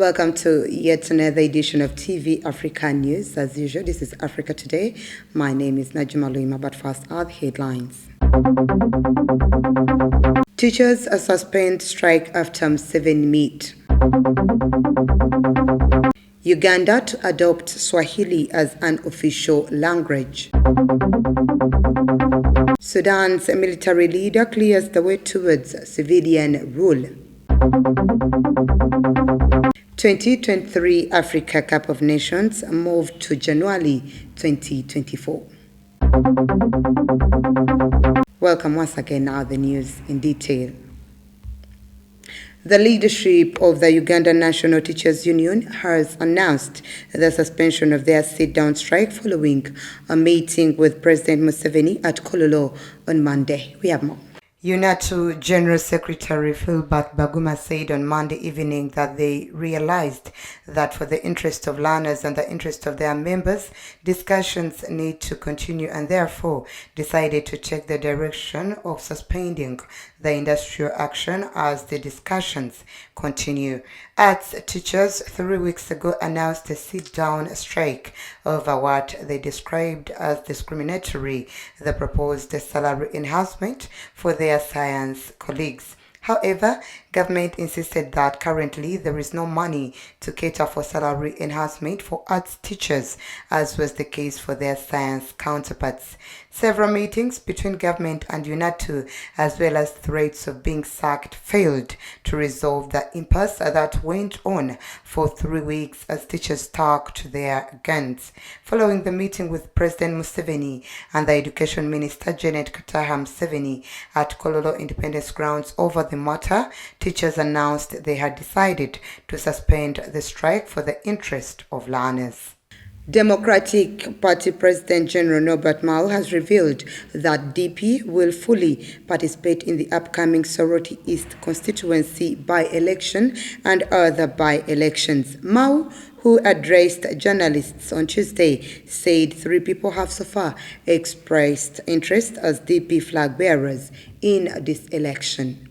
Welcome to yet another edition of TV Africa News. As usual, this is Africa Today. My name is Najima Luima, but first are the headlines. Teachers suspend strike after Museveni meet. Uganda to adopt Swahili as an official language. Sudan's military leader clears the way towards civilian rule. 2023 Africa Cup of Nations moved to January 2024. Welcome once again. Now the news in detail. The leadership of the Uganda National Teachers Union has announced the suspension of their sit-down strike following a meeting with President Museveni at Kololo on Monday. We have more. Nato General Secretary Philbert Baguma said on Monday evening that they realized that for the interest of learners and the interest of their members, discussions need to continue and therefore decided to take the direction of suspending the industrial action as the discussions continue. Arts teachers 3 weeks ago announced a sit-down strike over what they described as discriminatory, the proposed salary enhancement for their science colleagues. However, government insisted that currently there is no money to cater for salary enhancement for arts teachers, as was the case for their science counterparts. Several meetings between government and UNATU, as well as threats of being sacked, failed to resolve the impasse that went on for 3 weeks as teachers stuck to their guns. Following the meeting with President Museveni and the Education Minister Janet Kataha Museveni at Kololo Independence Grounds over the matter, teachers announced they had decided to suspend the strike for the interest of learners. Democratic Party President General Norbert Mao has revealed that DP will fully participate in the upcoming Soroti East constituency by-election and other by-elections. Mao, who addressed journalists on Tuesday, said 3 people have so far expressed interest as DP flag bearers in this election.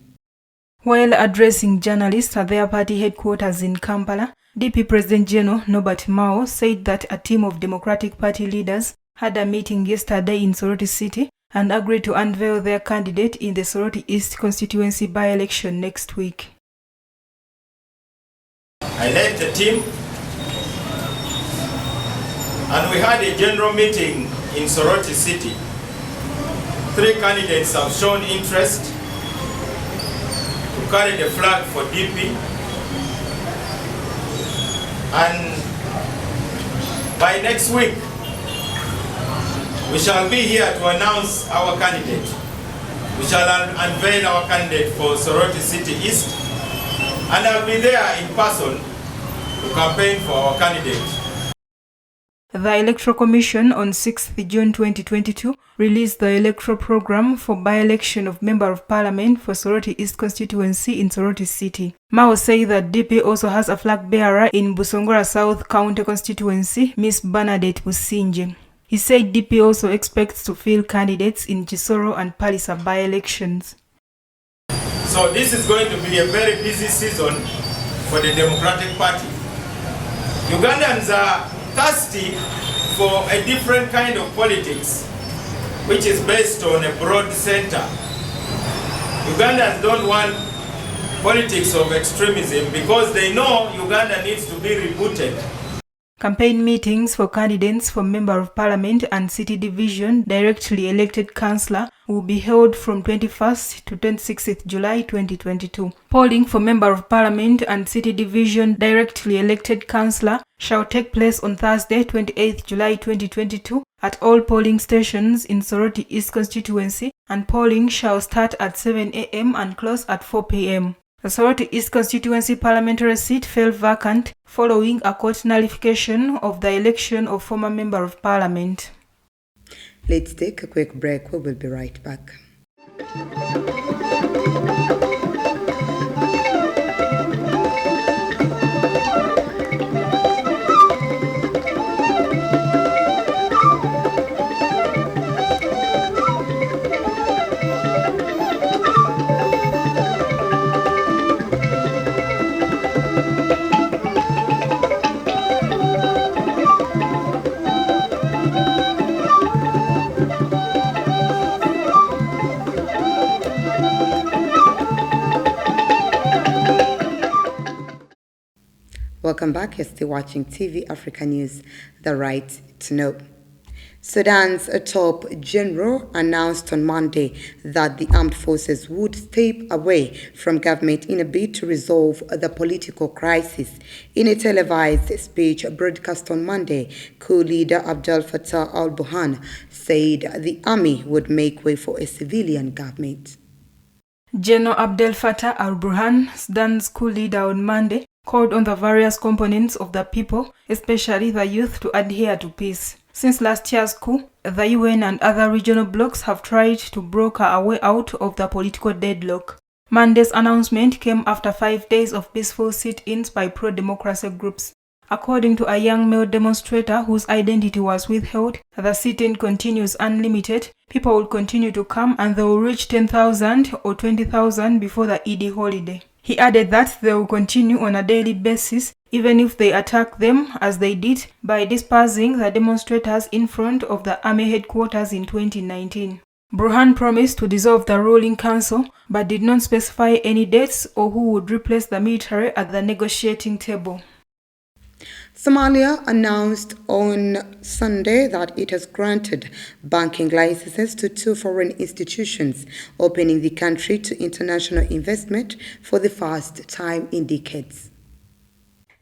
While addressing journalists at their party headquarters in Kampala, DP President General Norbert Mao said that a team of Democratic Party leaders had a meeting yesterday in Soroti City and agreed to unveil their candidate in the Soroti East constituency by-election next week. I led the team and we had a general meeting in Soroti City. 3 candidates have shown interest to carry the flag for DP, and by next week we shall be here to announce our candidate. We shall unveil our candidate for Soroti City East, and I'll be there in person to campaign for our candidate. The Electoral Commission on 6th June 2022 released the electoral program for by-election of Member of Parliament for Soroti East constituency in Soroti City. Mao said that DP also has a flag bearer in Busongora South County constituency, Miss Bernadette Businje. He said DP also expects to field candidates in Chisoro and Palisa by-elections. So this is going to be a very busy season for the Democratic Party. Ugandans are thirsty for a different kind of politics, which is based on a broad center. Ugandans don't want politics of extremism because they know Uganda needs to be rebooted. Campaign meetings for candidates for Member of Parliament and City Division directly elected councillor will be held from 21st to 26th July 2022. Polling for Member of Parliament and City Division directly elected councillor shall take place on Thursday 28th July 2022 at all polling stations in Soroti East constituency, and polling shall start at 7 a.m. and close at 4 p.m. The Soroti East constituency parliamentary seat fell vacant following a court nullification of the election of former Member of Parliament. Let's take a quick break. We will be right back. Welcome back. You're still watching TV Africa News, the right to know. Sudan's top general announced on Monday that the armed forces would step away from government in a bid to resolve the political crisis. In a televised speech broadcast on Monday, coup leader Abdel Fattah al-Burhan said the army would make way for a civilian government. General Abdel Fattah al-Burhan, Sudan's coup leader, on Monday called on the various components of the people, especially the youth, to adhere to peace. Since last year's coup, the UN and other regional blocs have tried to broker a way out of the political deadlock. Monday's announcement came after 5 days of peaceful sit-ins by pro-democracy groups. According to a young male demonstrator whose identity was withheld, the sit-in continues unlimited. People will continue to come and they will reach 10,000 or 20,000 before the Eid holiday. He added that they will continue on a daily basis even if they attack them, as they did by dispersing the demonstrators in front of the army headquarters in 2019. Burhan promised to dissolve the ruling council but did not specify any dates or who would replace the military at the negotiating table. Somalia announced on Sunday that it has granted banking licenses to 2 foreign institutions, opening the country to international investment for the first time in decades.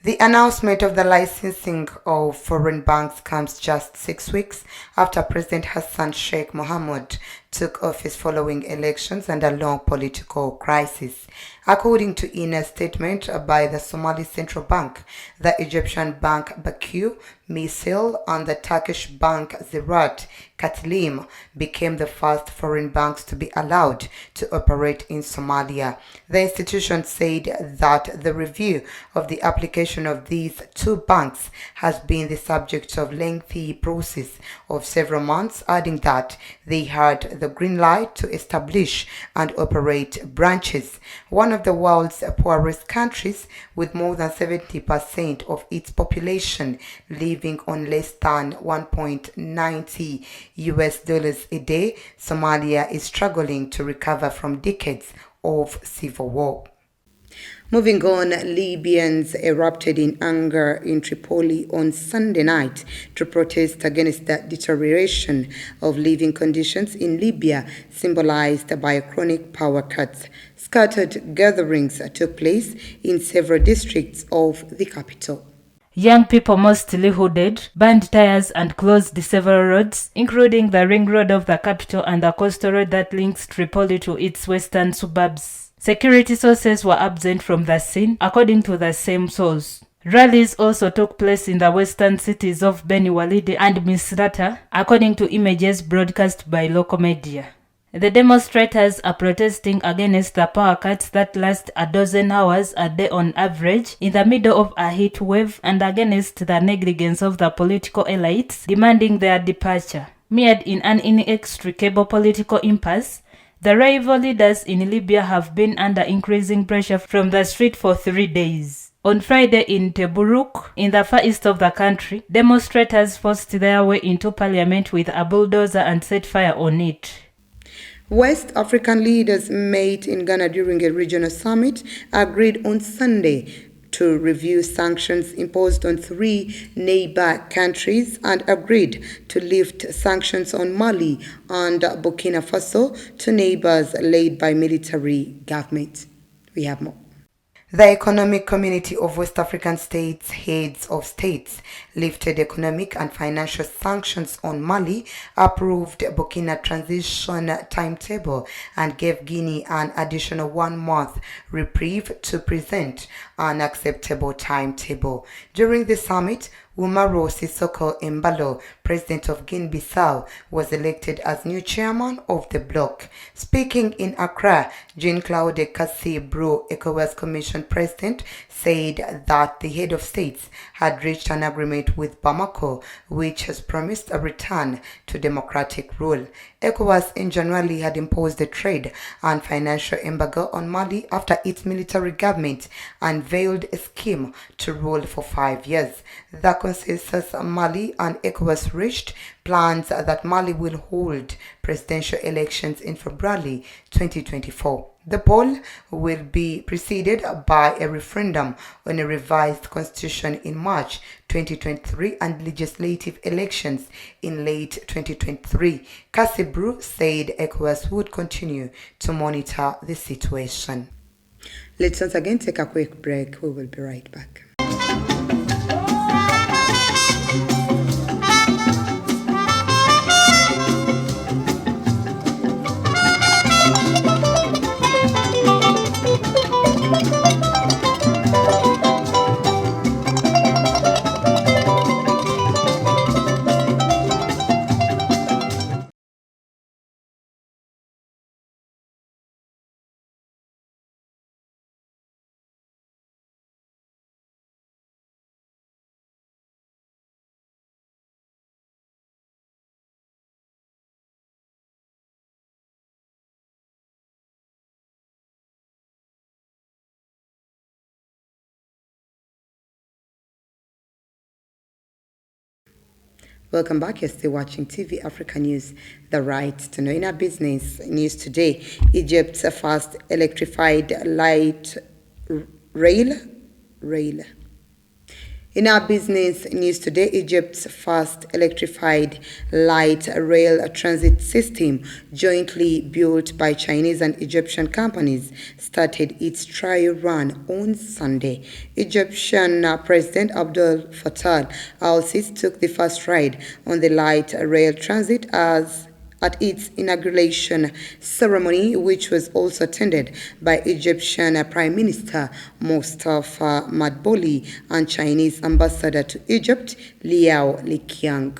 The announcement of the licensing of foreign banks comes just 6 weeks after President Hassan Sheikh Mohamud took office following elections and a long political crisis. According to in a statement by the Somali Central Bank, the Egyptian bank Baku, Misil, and the Turkish bank Ziraat Katlim became the first foreign banks to be allowed to operate in Somalia. The institution said that the review of the application of these 2 banks has been the subject of lengthy process of several months, adding that they had the green light to establish and operate branches. One of the world's poorest countries, with more than 70% of its population living on less than $1.90 a day, Somalia is struggling to recover from decades of civil war. Moving on, Libyans erupted in anger in Tripoli on Sunday night to protest against the deterioration of living conditions in Libya, symbolized by chronic power cuts. Scattered gatherings took place in several districts of the capital. Young people, mostly hooded, burned tires and closed several roads, including the ring road of the capital and the coastal road that links Tripoli to its western suburbs. Security sources were absent from the scene, according to the same source. Rallies also took place in the western cities of Beni Walid and Misrata, according to images broadcast by local media. The demonstrators are protesting against the power cuts that last a dozen hours a day on average in the middle of a heat wave, and against the negligence of the political elites demanding their departure. Mired in an inextricable political impasse, the rival leaders in Libya have been under increasing pressure from the street for 3 days. On Friday in Teburuk, in the far east of the country, demonstrators forced their way into parliament with a bulldozer and set fire on it. West African leaders met in Ghana during a regional summit agreed on Sunday to review sanctions imposed on 3 neighbor countries and agreed to lift sanctions on Mali and Burkina Faso, 2 neighbors led by military government. We have more. The Economic Community of West African States, heads of states, lifted economic and financial sanctions on Mali, approved Burkina transition timetable, and gave Guinea an additional 1 month reprieve to present an acceptable timetable. During the summit, Umaro Sissoko Embalo, president of Guinea-Bissau, was elected as new chairman of the bloc. Speaking in Accra, Jean-Claude Kassi-Bro, ECOWAS Commission president, said that the head of states had reached an agreement with Bamako, which has promised a return to democratic rule. ECOWAS in January had imposed a trade and financial embargo on Mali after its military government unveiled a scheme to rule for 5 years. The consensus Mali and ECOWAS reached plans that Mali will hold presidential elections in February 2024. The poll will be preceded by a referendum on a revised constitution in March 2023 and legislative elections in late 2023. Kasibru said ECOWAS would continue to monitor the situation. Let's once again take a quick break. We will be right back. Welcome back. You're still watching TV Africa News, the right to know. In our business news today, Egypt's first electrified light rail. In our business news today, Egypt's first electrified light rail transit system, jointly built by Chinese and Egyptian companies, started its trial run on Sunday. Egyptian President Abdel Fattah al-Sisi took the first ride on the light rail transit at its inauguration ceremony, which was also attended by Egyptian Prime Minister Mustafa Madbouly and Chinese Ambassador to Egypt, Liao Liqiang.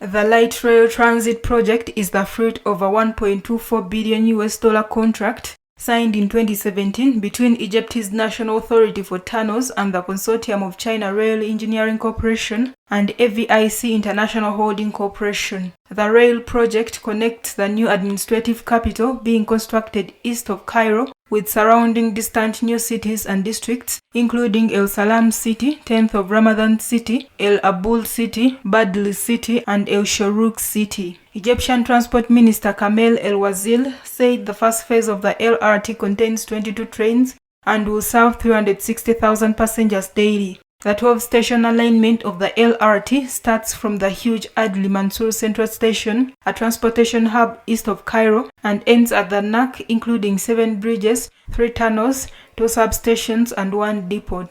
The light rail transit project is the fruit of a $1.24 billion contract signed in 2017 between Egypt's National Authority for Tunnels and the Consortium of China Rail Engineering Corporation and AVIC International Holding Corporation. The rail project connects the new administrative capital being constructed east of Cairo with surrounding distant new cities and districts, including El Salam City, 10th of Ramadan City, El Abul City, Badli City, and El Shorouk City. Egyptian Transport Minister Kamel El Wazir said the first phase of the LRT contains 22 trains and will serve 360,000 passengers daily. The 12-station alignment of the LRT starts from the huge Adli Mansour Central Station, a transportation hub east of Cairo, and ends at the NAC, including 7 bridges, 3 tunnels, 2 substations, and 1 depot.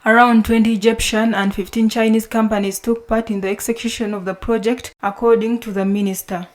Around 20 Egyptian and 15 Chinese companies took part in the execution of the project, according to the minister.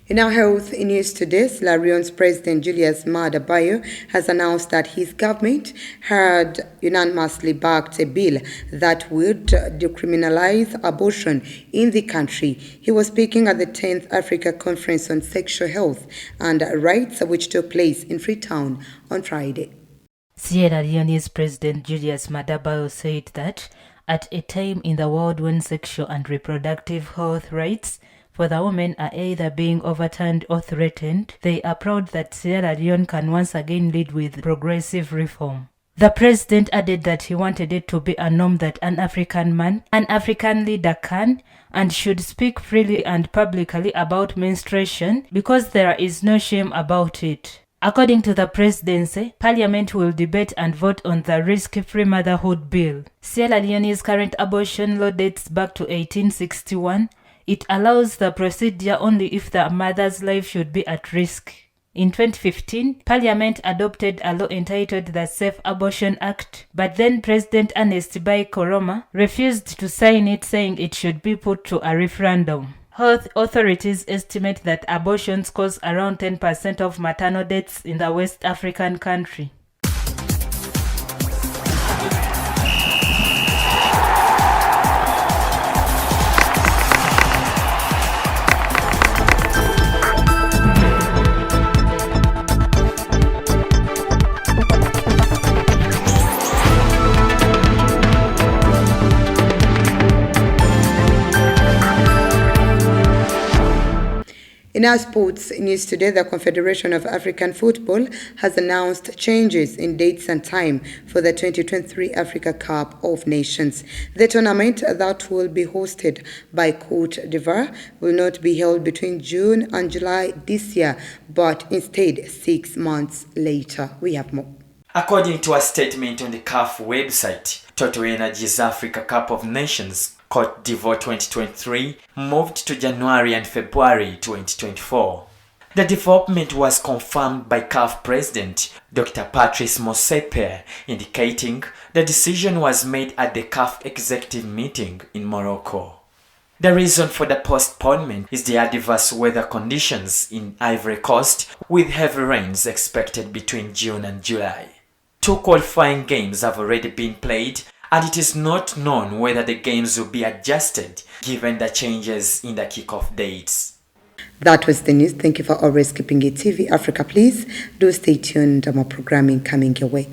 In our health news today, Sierra Leone's President Julius Maada Bio has announced that his government had unanimously backed a bill that would decriminalize abortion in the country. He was speaking at the 10th Africa Conference on Sexual Health and Rights, which took place in Freetown on Friday. Sierra Leone's President Julius Maada Bio said that at a time in the world when sexual and reproductive health rights for the women are either being overturned or threatened, they are proud that Sierra Leone can once again lead with progressive reform. The president added that he wanted it to be a norm that an African man, an African leader can and should speak freely and publicly about menstruation because there is no shame about it. According to the presidency, Parliament will debate and vote on the Risk-Free Motherhood Bill. Sierra Leone's current abortion law dates back to 1861. It allows the procedure only if the mother's life should be at risk. In 2015, Parliament adopted a law entitled the Safe Abortion Act, but then President Ernest Bai Koroma refused to sign it, saying it should be put to a referendum. Health authorities estimate that abortions cause around 10% of maternal deaths in the West African country. In our sports news today, the Confederation of African Football has announced changes in dates and time for the 2023 Africa Cup of Nations. The tournament that will be hosted by Cote d'Ivoire will not be held between June and July this year, but instead 6 months later. We have more. According to a statement on the CAF website, Total Energies Africa Cup of Nations Cote d'Ivoire 2023 moved to January and February 2024. The development was confirmed by CAF President Dr. Patrice Motsepe, indicating the decision was made at the CAF executive meeting in Morocco. The reason for the postponement is the adverse weather conditions in Ivory Coast, with heavy rains expected between June and July. 2 qualifying games have already been played, and it is not known whether the games will be adjusted given the changes in the kickoff dates. That was the news. Thank you for always keeping it TV Africa. Please do stay tuned. More programming coming your way.